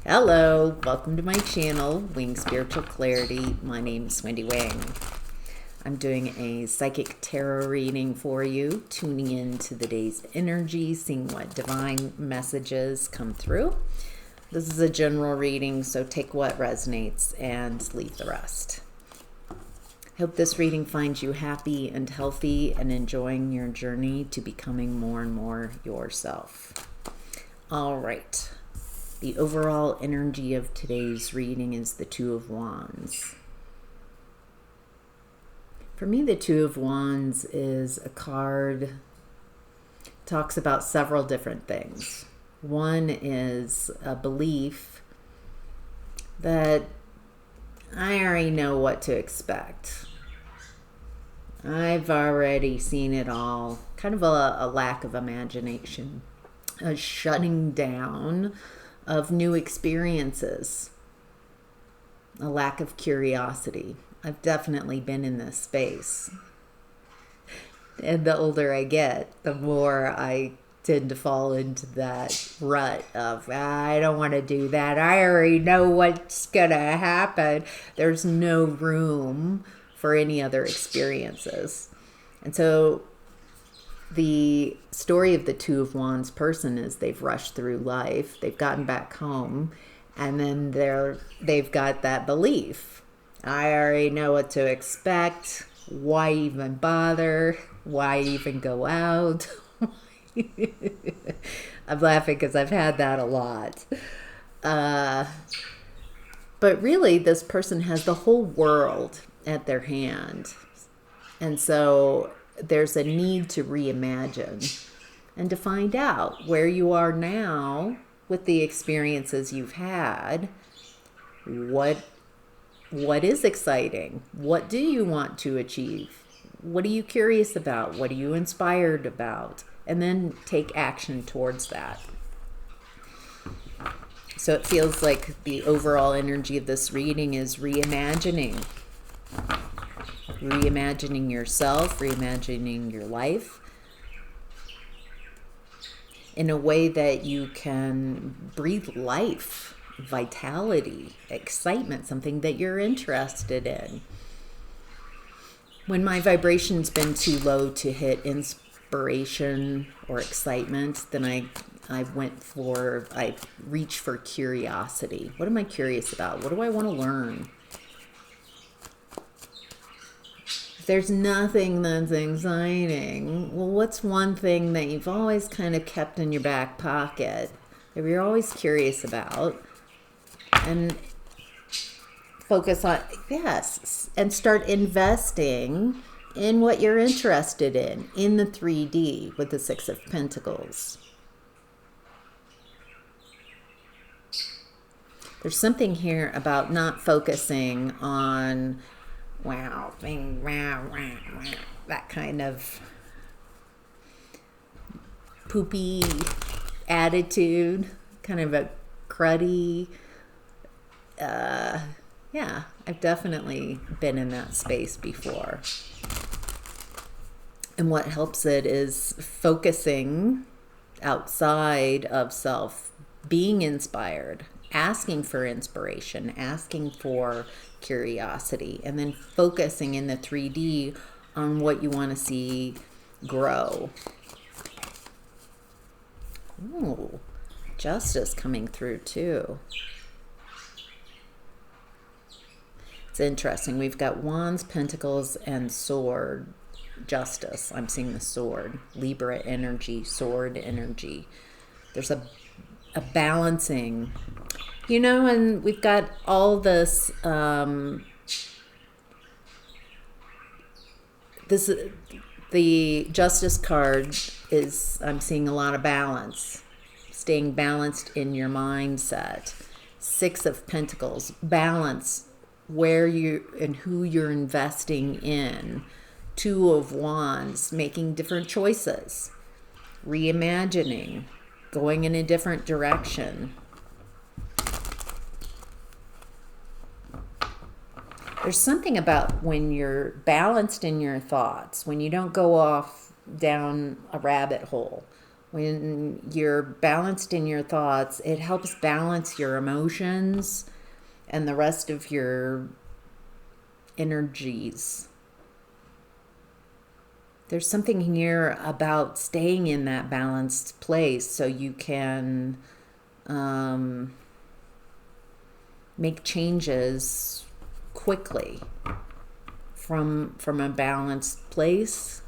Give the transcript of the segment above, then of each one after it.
Hello, welcome to my channel, Wing Spiritual Clarity. My name's Wendy Wang. I'm doing a psychic tarot reading for you, tuning into the day's energy, seeing what divine messages come through. This is a general reading, so take what resonates and leave the rest. I hope this reading finds you happy and healthy and enjoying your journey to becoming more and more yourself. All right. The overall energy of today's reading is the Two of Wands. For me, the Two of Wands is a card, talks about several different things. One is a belief that I already know what to expect. I've already seen it all. Kind of a lack of imagination, a shutting down of new experiences, a lack of curiosity. I've definitely been in this space. And the older I get, the more I tend to fall into that rut of, I don't want to do that. I already know what's going to happen. There's no room for any other experiences. And so the story of the Two of Wands person is they've rushed through life, they've gotten back home, and then they've got that belief. I already know what to expect. Why even bother? Why even go out? I'm laughing because I've had that a lot. But really, this person has the whole world at their hand. And so there's a need to reimagine and to find out where you are now with the experiences you've had. What is exciting? What do you want to achieve? What are you curious about? What are you inspired about? And then take action towards that. So it feels like the overall energy of this reading is reimagining yourself, reimagining your life in a way that you can breathe life, vitality, excitement, something that you're interested in. When my vibration's been too low to hit inspiration or excitement, then I reach for curiosity. What am I curious about? What do I want to learn? If there's nothing that's exciting, well, what's one thing that you've always kind of kept in your back pocket that you're always curious about? And focus on, yes, and start investing in what you're interested in the 3D with the Six of Pentacles. There's something here about not focusing on that kind of poopy attitude, kind of a cruddy, yeah, I've definitely been in that space before. And what helps it is focusing outside of self, being inspired, asking for inspiration, asking for curiosity, and then focusing in the 3D on what you want to see grow. Ooh, justice coming through too. It's interesting. We've got Wands, Pentacles, and Sword. Justice. I'm seeing the Sword. Libra energy, Sword energy. There's a balancing. You know, and we've got all this, the Justice card is, I'm seeing a lot of balance, staying balanced in your mindset. Six of Pentacles, balance where you and who you're investing in. Two of Wands, making different choices, reimagining, going in a different direction. There's something about when you're balanced in your thoughts, when you don't go off down a rabbit hole, When you're balanced in your thoughts, it helps balance your emotions and the rest of your energies. There's something here about staying in that balanced place so you can make changes quickly from a balanced place,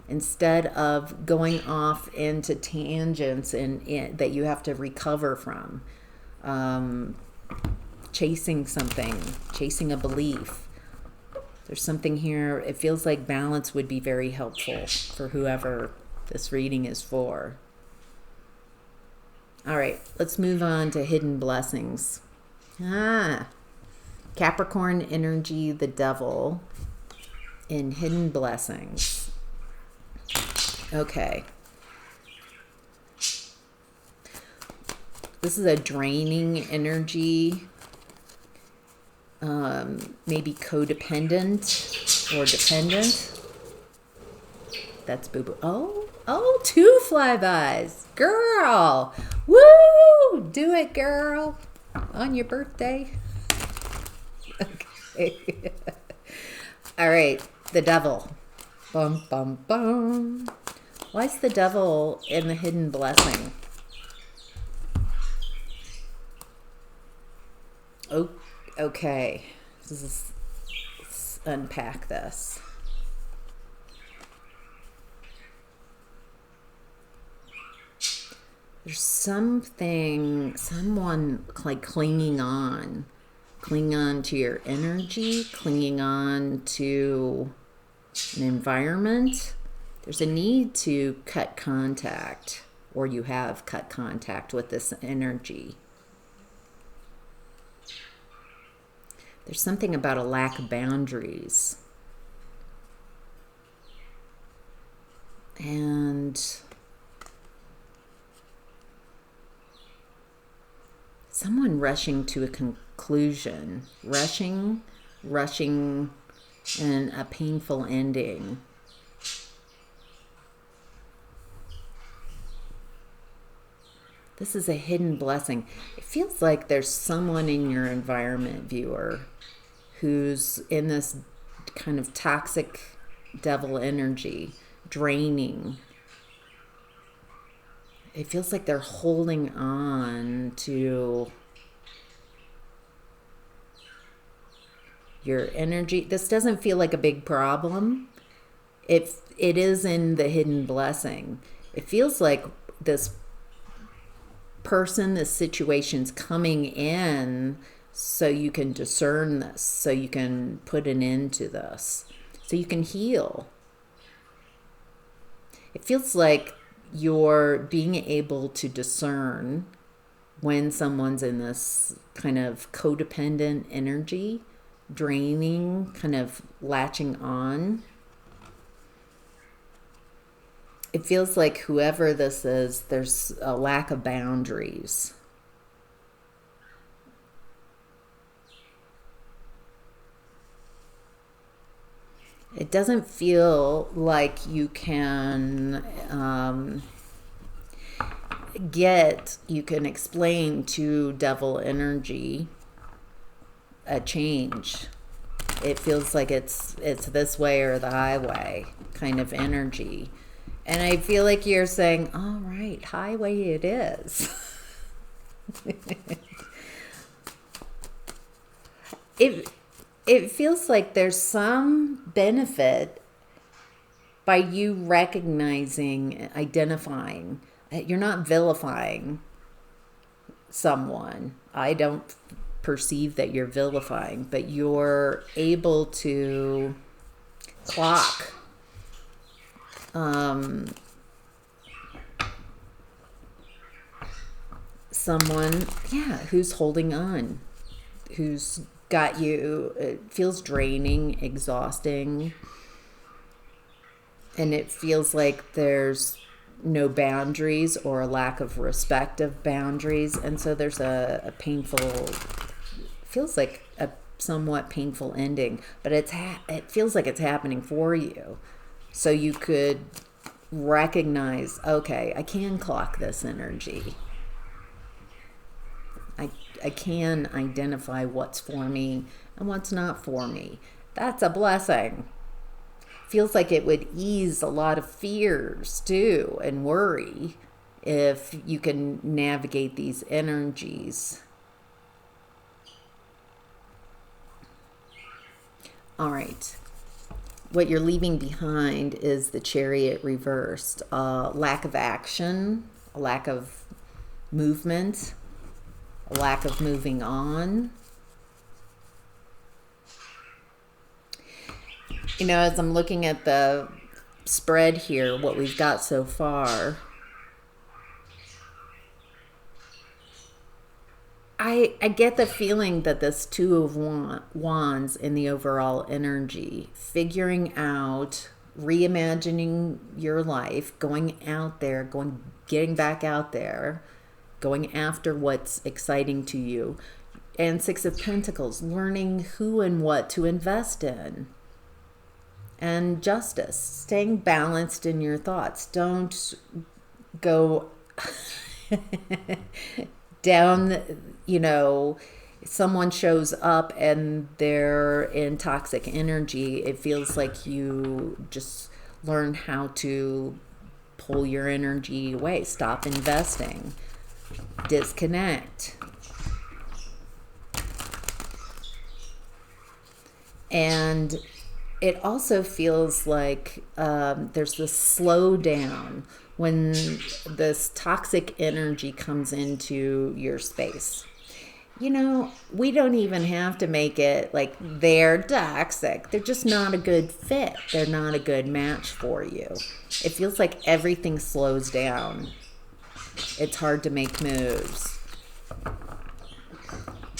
instead of going off into tangents that you have to recover from, chasing something, chasing a belief. There's something here. It feels like balance would be very helpful for whoever this reading is for. All right, let's move on to hidden blessings. Capricorn energy, the devil in hidden blessings. Okay. This is a draining energy. Maybe codependent or dependent. That's boo-boo. Oh, 2 flybys. Girl. Woo! Do it, girl. On your birthday. Okay. All right. The devil. Bum, bum, bum. Why is the devil in the hidden blessing? Oh, okay. Let's unpack this. There's someone like clinging on to your energy, clinging on to an environment. There's a need to cut contact, or you have cut contact with this energy. There's something about a lack of boundaries. And someone rushing to a conclusion, rushing, and a painful ending. This is a hidden blessing. It feels like there's someone in your environment, viewer, who's in this kind of toxic devil energy, draining. It feels like they're holding on to your energy. This doesn't feel like a big problem. It is in the hidden blessing. It feels like this person, this situation's coming in so you can discern this, so you can put an end to this, so you can heal. It feels like you're being able to discern when someone's in this kind of codependent energy, draining, kind of latching on. It feels like whoever this is, there's a lack of boundaries. It doesn't feel like you can you can explain to devil energy a change. It feels like it's this way or the highway kind of energy. And I feel like you're saying, all right, highway it is. It feels like there's some benefit by you recognizing, identifying. You're not vilifying someone. I don't perceive that you're vilifying, but you're able to clock someone, who's holding on, who's got you. It feels draining, exhausting, and it feels like there's no boundaries or a lack of respect of boundaries, and so there's a painful, feels like a somewhat painful ending, but it feels like it's happening for you. So you could recognize, okay, I can clock this energy. I can identify what's for me and what's not for me. That's a blessing. Feels like it would ease a lot of fears too and worry if you can navigate these energies. All right. What you're leaving behind is the Chariot reversed. Lack of action, a lack of movement, a lack of moving on. You know, as I'm looking at the spread here, what we've got so far, I get the feeling that this Two of Wands in the overall energy, figuring out, reimagining your life, going out there, getting back out there, going after what's exciting to you. And Six of Pentacles, learning who and what to invest in. And justice, staying balanced in your thoughts. Don't go down, you know, someone shows up and they're in toxic energy. It feels like you just learn how to pull your energy away. Stop investing. Disconnect. And it also feels like there's this slowdown when this toxic energy comes into your space. You know, we don't even have to make it like they're toxic. They're just not a good fit. They're not a good match for you. It feels like everything slows down. It's hard to make moves.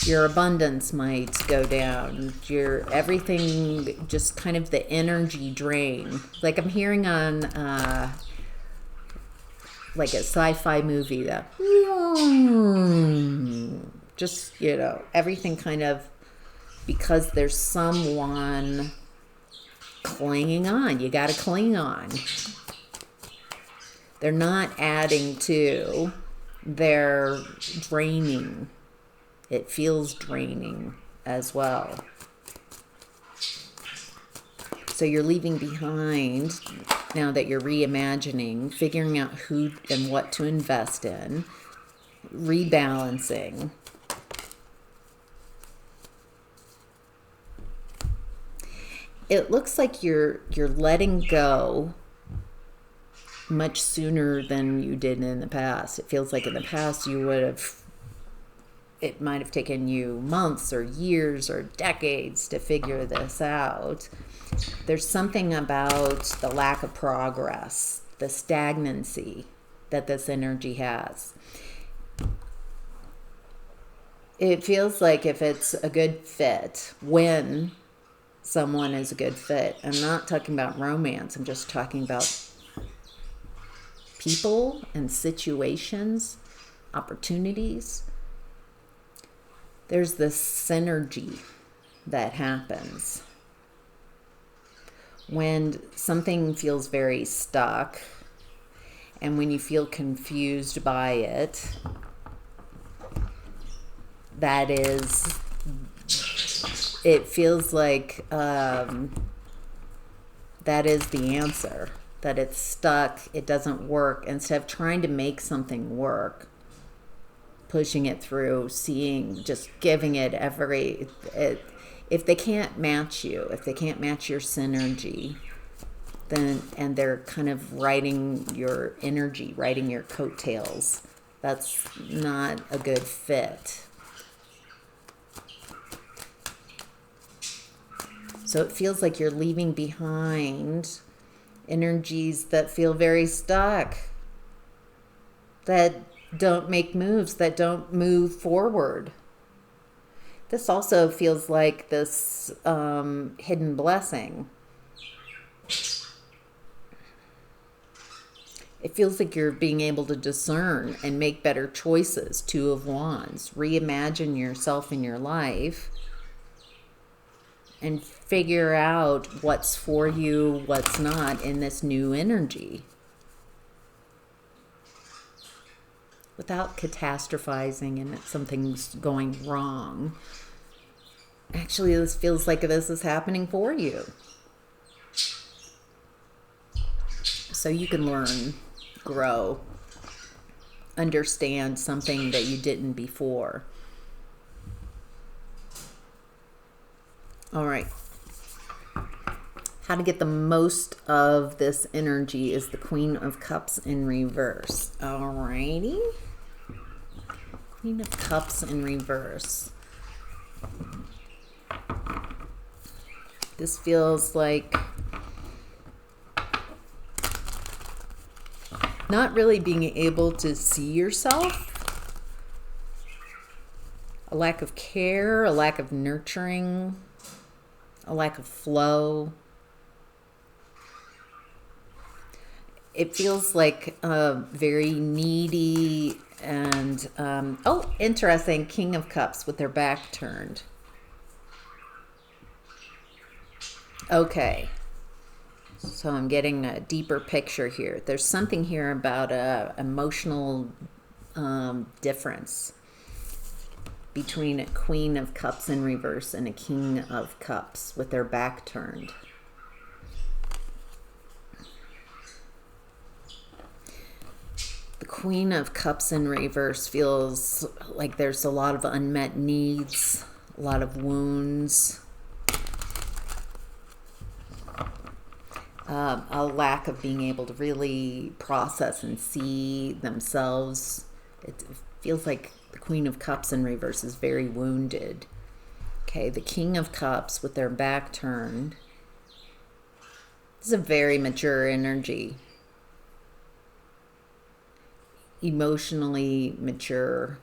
Your abundance might go down. Your everything, just kind of the energy drain. Like I'm hearing on like a sci-fi movie that just, you know, everything kind of, because there's someone clinging on. You got to cling on. They're not adding to, they're draining. It feels draining as well. So you're leaving behind, now that you're reimagining, figuring out who and what to invest in, rebalancing. It looks like you're letting go much sooner than you did in the past. It feels like in the past you would have, it might have taken you months or years or decades to figure this out. There's something about the lack of progress, the stagnancy that this energy has. It feels like if it's a good fit, when someone is a good fit, I'm not talking about romance, I'm just talking about people and situations, opportunities. There's this synergy that happens when something feels very stuck, and when you feel confused by it. That is, it feels like that is the answer, that it's stuck, it doesn't work. Instead of trying to make something work, pushing it through, seeing, just giving it if they can't match you, if they can't match your synergy, then, and they're kind of riding your energy, riding your coattails, that's not a good fit. So it feels like you're leaving behind energies that feel very stuck, that don't make moves, that don't move forward. This also feels like this hidden blessing. It feels like you're being able to discern and make better choices. Two of Wands. Reimagine yourself in your life and figure out what's for you, what's not in this new energy. without catastrophizing and something's going wrong. Actually, this feels like this is happening for you. So you can learn, grow, understand something that you didn't before. All right. How to get the most of this energy is the Queen of Cups in reverse. All righty. Queen of Cups in reverse. This feels like not really being able to see yourself. A lack of care, a lack of nurturing, a lack of flow. It feels like very needy and, oh, interesting, King of Cups with their back turned. Okay, so I'm getting a deeper picture here. There's something here about a emotional difference between a Queen of Cups in reverse and a King of Cups with their back turned. The Queen of Cups in reverse feels like there's a lot of unmet needs, a lot of wounds. A lack of being able to really process and see themselves. It feels like the Queen of Cups in reverse is very wounded. Okay, the King of Cups with their back turned. This is a very mature energy. Emotionally mature.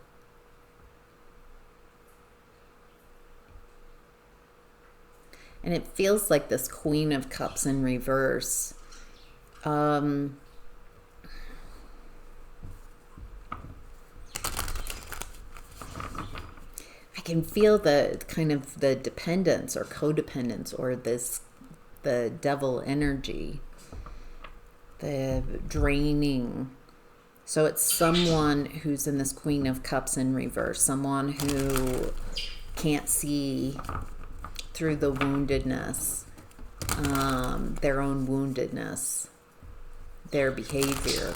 And it feels like this Queen of Cups in reverse. I can feel the kind of the dependence or codependence or the devil energy, the draining. So it's someone who's in this Queen of Cups in reverse, someone who can't see through the woundedness, their own woundedness, their behavior.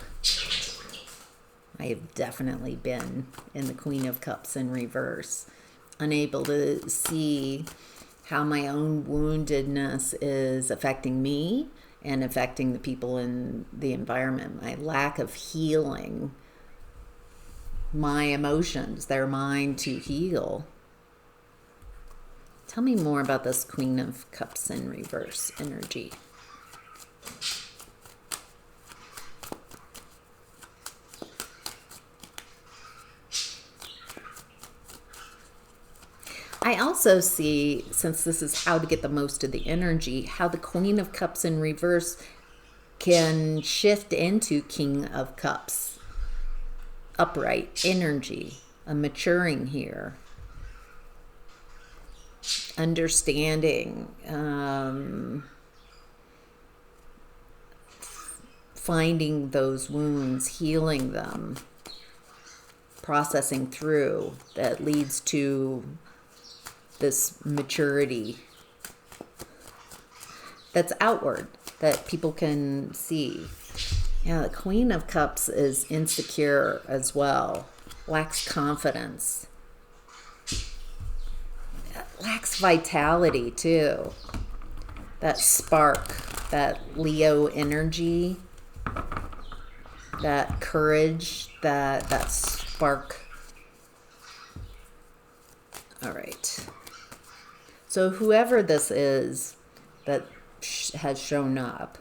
I have definitely been in the Queen of Cups in reverse, unable to see how my own woundedness is affecting me and affecting the people in the environment. My lack of healing my emotions, they're mine to heal. Tell me more about this Queen of Cups in reverse energy. I also see, since this is how to get the most of the energy, how the Queen of Cups in reverse can shift into King of Cups. Upright energy, a maturing here. Understanding, finding those wounds, healing them, processing through, that leads to this maturity that's outward, that people can see. Yeah, the Queen of Cups is insecure as well, lacks confidence, lacks vitality too. That spark, that Leo energy, that courage, that spark. All right. So whoever this is that has shown up,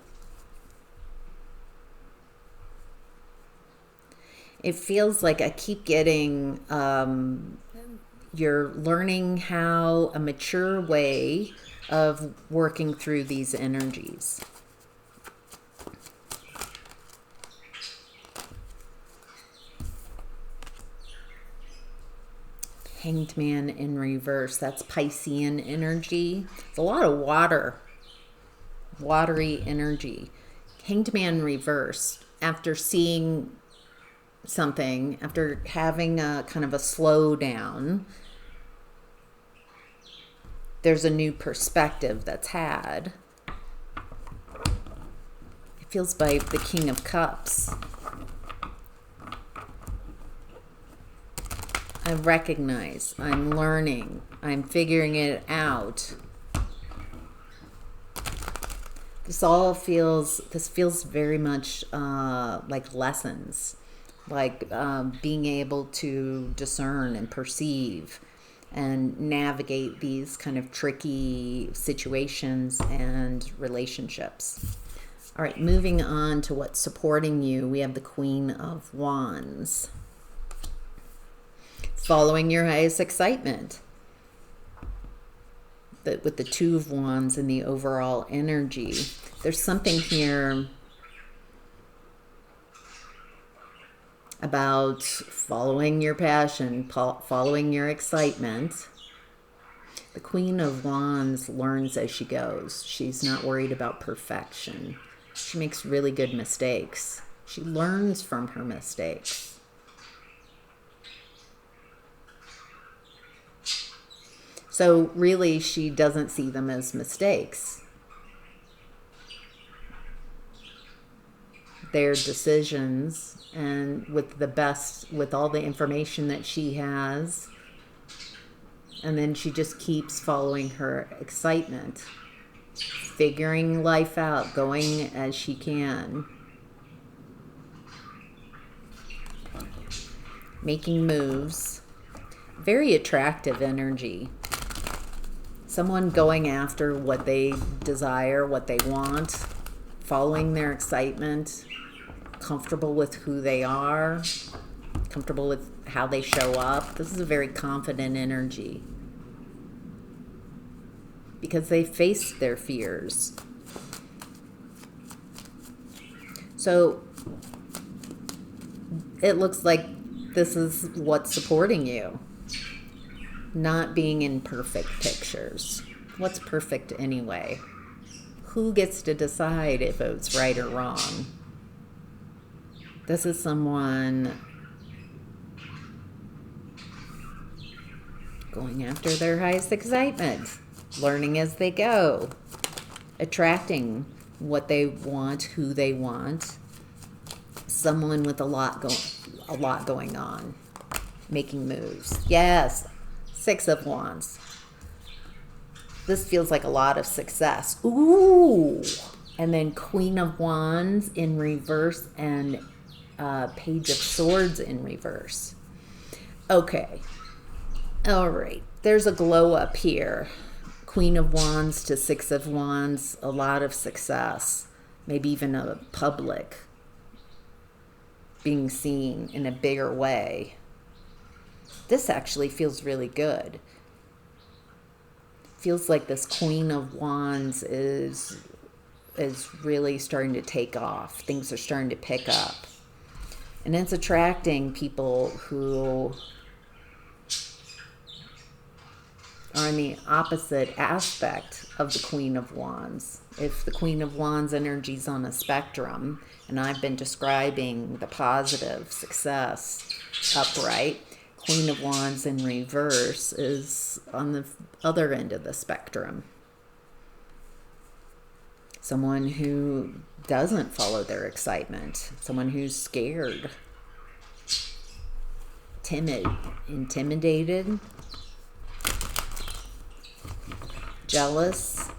it feels like I keep getting, you're learning how a mature way of working through these energies. Hanged Man in reverse, that's Piscean energy. It's a lot of water, watery energy. Hanged Man reversed, after seeing something, after having a kind of a slowdown, there's a new perspective that's had. It feels by the King of Cups. I recognize, I'm learning, I'm figuring it out. This feels very much like lessons, like being able to discern and perceive and navigate these kind of tricky situations and relationships. All right, moving on to what's supporting you, we have the Queen of Wands. Following your highest excitement. With the Two of Wands and the overall energy, there's something here about following your passion, following your excitement. The Queen of Wands learns as she goes. She's not worried about perfection. She makes really good mistakes. She learns from her mistakes. So really, she doesn't see them as mistakes. They're decisions, and with all the information that she has, and then she just keeps following her excitement, figuring life out, going as she can, making moves. Very attractive energy. Someone going after what they desire, what they want, following their excitement, comfortable with who they are, comfortable with how they show up. This is a very confident energy because they face their fears. So it looks like this is what's supporting you. Not being in perfect pictures. What's perfect anyway? Who gets to decide if it's right or wrong? This is someone going after their highest excitement, learning as they go, attracting what they want, who they want. Someone with a lot going on, making moves. Yes. Six of Wands. This feels like a lot of success. Ooh. And then Queen of Wands in reverse and Page of Swords in reverse. Okay. All right. There's a glow up here. Queen of Wands to Six of Wands. A lot of success. Maybe even a public being seen in a bigger way. This actually feels really good. Feels like this Queen of Wands is really starting to take off. Things are starting to pick up. And it's attracting people who are in the opposite aspect of the Queen of Wands. If the Queen of Wands energy is on a spectrum, and I've been describing the positive, success, upright, Queen of Wands in reverse is on the other end of the spectrum. Someone who doesn't follow their excitement. Someone who's scared. Timid. Intimidated. Jealous.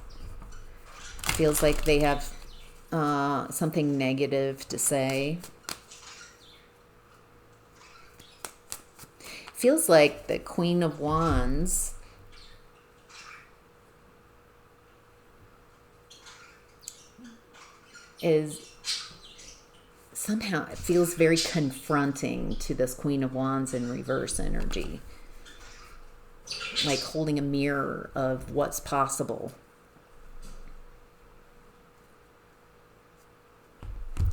Feels like they have something negative to say. Feels like the Queen of Wands is somehow, it feels very confronting to this Queen of Wands in reverse energy. Like holding a mirror of what's possible.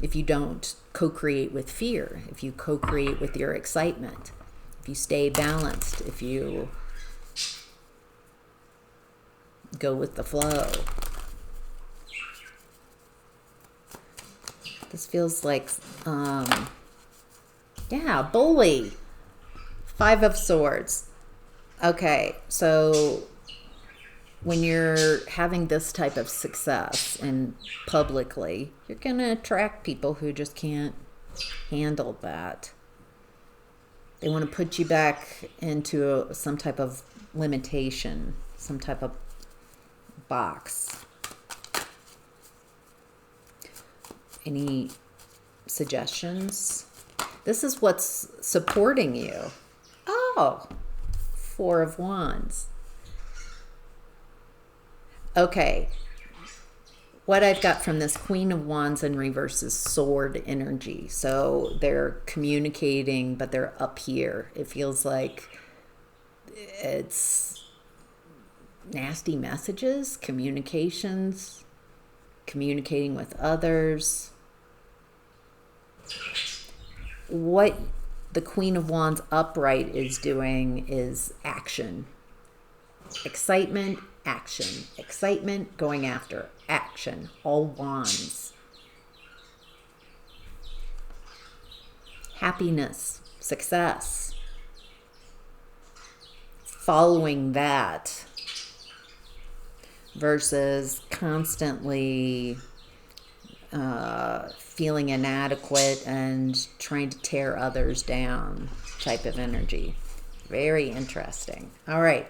If you don't co-create with fear, if you co-create with your excitement, if you stay balanced, if you go with the flow. This feels like Yeah, bully. Five of Swords. Okay, so when you're having this type of success and publicly, you're going to attract people who just can't handle that. They want to put you back into some type of limitation, some type of box. Any suggestions? This is what's supporting you. Oh, Four of Wands. Okay. What I've got from this Queen of Wands in reverse is sword energy. So they're communicating, but they're up here. It feels like it's nasty messages, communications, communicating with others. What the Queen of Wands upright is doing is action. Excitement, action. Excitement, going after. Action. All wands. Happiness, success. Following that versus constantly feeling inadequate and trying to tear others down type of energy. Very interesting. All right.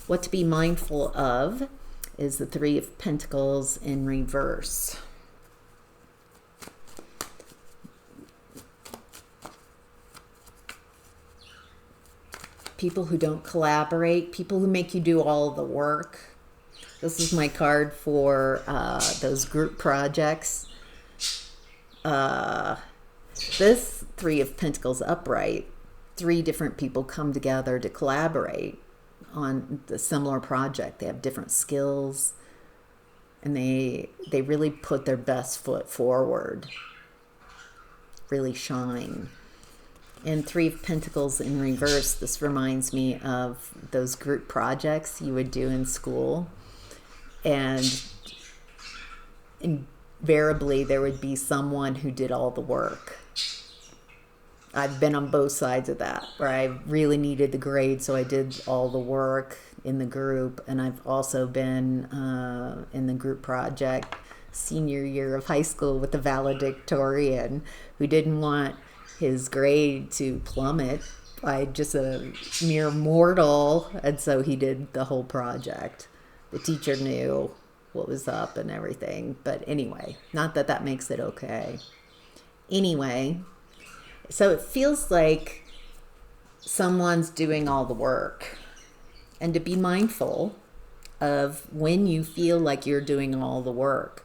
What to be mindful of is the Three of Pentacles in reverse. People who don't collaborate, people who make you do all the work. This is my card for those group projects. This Three of Pentacles upright, three different people come together to collaborate on the similar project. They have different skills and they really put their best foot forward, really shine. And Three of Pentacles in reverse, this reminds me of those group projects you would do in school. And invariably there would be someone who did all the work. I've been on both sides of that, where I really needed the grade, so I did all the work in the group. And I've also been in the group project senior year of high school with the valedictorian who didn't want his grade to plummet by just a mere mortal, and so he did the whole project. The teacher knew what was up and everything, but anyway, not that that makes it okay. Anyway, so it feels like someone's doing all the work, and to be mindful of when you feel like you're doing all the work.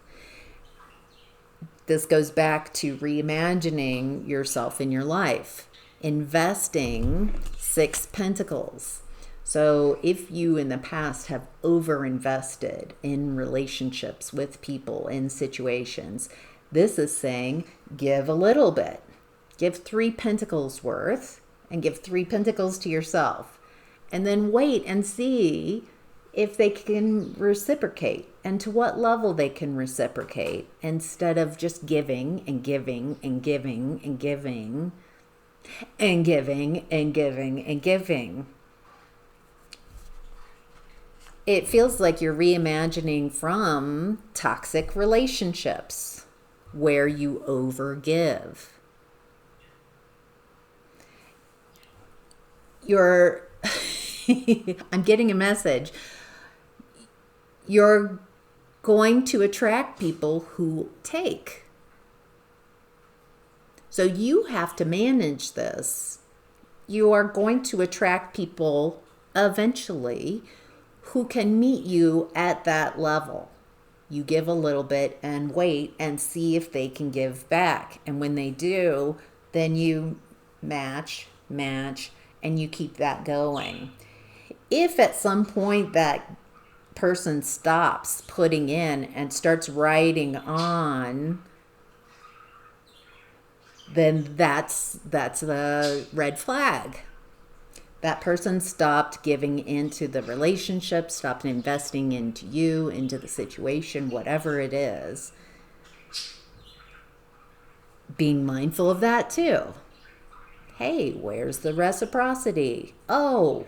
This goes back to reimagining yourself in your life, investing Six Pentacles. So if you in the past have overinvested in relationships with people, in situations, this is saying give a little bit. Give 3 Pentacles worth and give 3 Pentacles to yourself. And then wait and see if they can reciprocate and to what level they can reciprocate, instead of just giving and giving and giving and giving and giving and giving and giving. It feels like you're reimagining from toxic relationships where you overgive. I'm getting a message. You're going to attract people who take. So you have to manage this. You are going to attract people eventually who can meet you at that level. You give a little bit and wait and see if they can give back. And when they do, then you match, and you keep that going. If at some point that person stops putting in and starts writing on, then that's the red flag. That person stopped giving into the relationship, stopped investing into you, into the situation, whatever it is. Being mindful of that too. Hey, where's the reciprocity? Oh,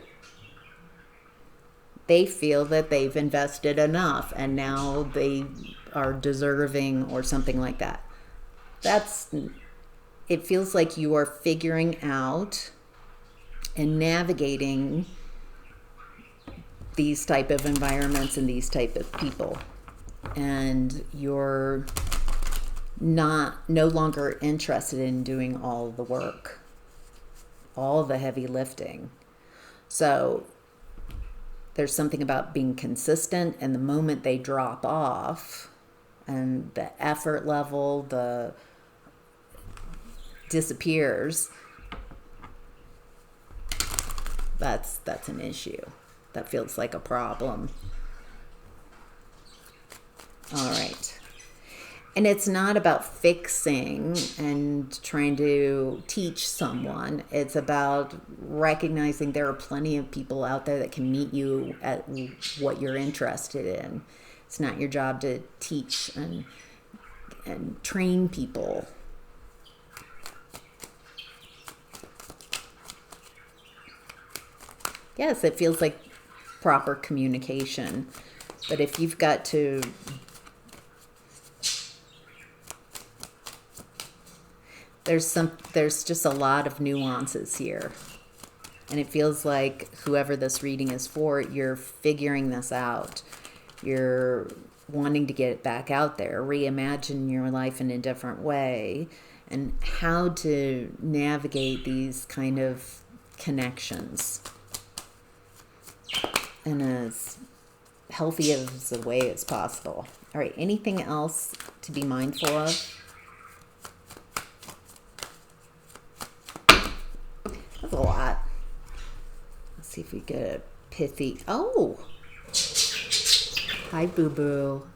they feel that they've invested enough and now they are deserving or something like that. It feels like you are figuring out and navigating these type of environments and these type of people, and you're no longer interested in doing all the work, all the heavy lifting. So there's something about being consistent, and the moment they drop off and the effort level disappears, that's an issue. That feels like a problem. All right. And it's not about fixing and trying to teach someone. It's about recognizing there are plenty of people out there that can meet you at what you're interested in. It's not your job to teach and train people. Yes, it feels like proper communication. But if you've got to there's just a lot of nuances here. And it feels like whoever this reading is for, you're figuring this out. You're wanting to get it back out there, reimagine your life in a different way, and how to navigate these kind of connections in as healthy as a way as possible. All right, anything else to be mindful of? That's a lot. Let's see if we get a pithy. Oh, hi, Boo Boo.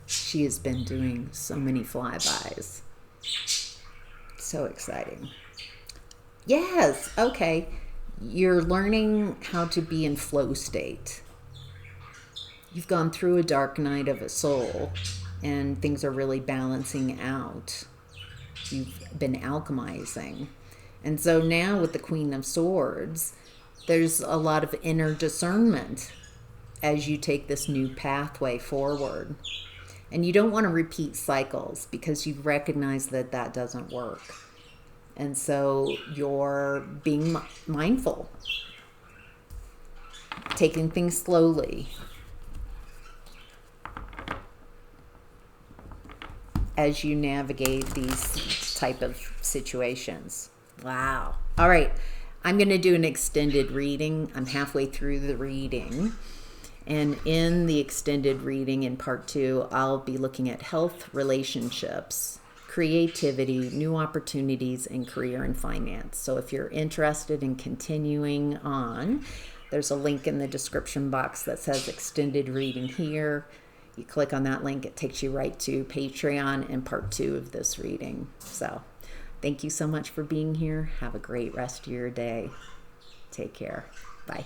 She has been doing so many flybys. So exciting. Yes, okay. You're learning how to be in flow state. You've gone through a dark night of a soul and things are really balancing out. You've been alchemizing. And so now with the Queen of Swords, there's a lot of inner discernment as you take this new pathway forward. And you don't want to repeat cycles because you recognize that that doesn't work. And so you're being mindful, taking things slowly as you navigate these type of situations. Wow. All right. I'm going to do an extended reading. I'm halfway through the reading. And in the extended reading in part 2, I'll be looking at health, relationships, creativity, new opportunities, and career and finance. So if you're interested in continuing on, there's a link in the description box that says extended reading here. You click on that link, it takes you right to Patreon and part 2 of this reading. So thank you so much for being here. Have a great rest of your day. Take care. Bye.